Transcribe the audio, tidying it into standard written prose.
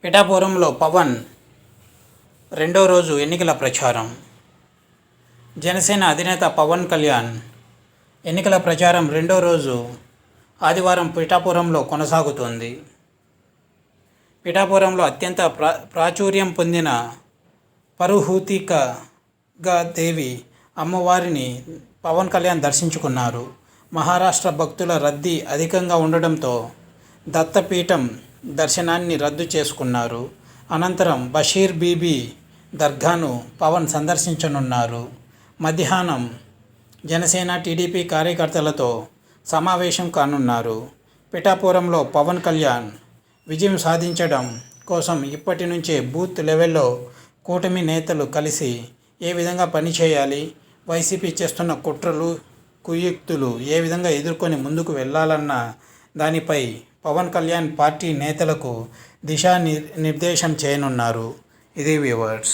పిఠాపురంలో పవన్ రెండో రోజు ఎన్నికల ప్రచారం. జనసేన అధినేత పవన్ కళ్యాణ్ ఎన్నికల ప్రచారం రెండో రోజు ఆదివారం పిఠాపురంలో కొనసాగుతోంది. పిఠాపురంలో అత్యంత ప్రాచుర్యం పొందిన పరుహూతిక దేవి అమ్మవారిని పవన్ కళ్యాణ్ దర్శించుకున్నారు. మహారాష్ట్ర భక్తుల రద్దీ అధికంగా ఉండడంతో దత్తపీఠం దర్శనాన్ని రద్దు చేసుకున్నారు. అనంతరం బషీర్ బీబీ దర్గాను పవన్ సందర్శించనున్నారు. మధ్యాహ్నం జనసేన టీడీపీ కార్యకర్తలతో సమావేశం కానున్నారు. పిఠాపురంలో పవన్ కళ్యాణ్ విజయం సాధించడం కోసం ఇప్పటి నుంచే బూత్ లెవెల్లో కూటమి నేతలు కలిసి ఏ విధంగా పనిచేయాలి, వైసీపీ చేస్తున్న కుట్రలు కుయుక్తులు ఏ విధంగా ఎదుర్కొని ముందుకు వెళ్ళాలన్న దానిపై పవన్ కళ్యాణ్ పార్టీ నేతలకు దిశానిర్దేశం చేయనున్నారు. ఇది వ్యూవర్స్.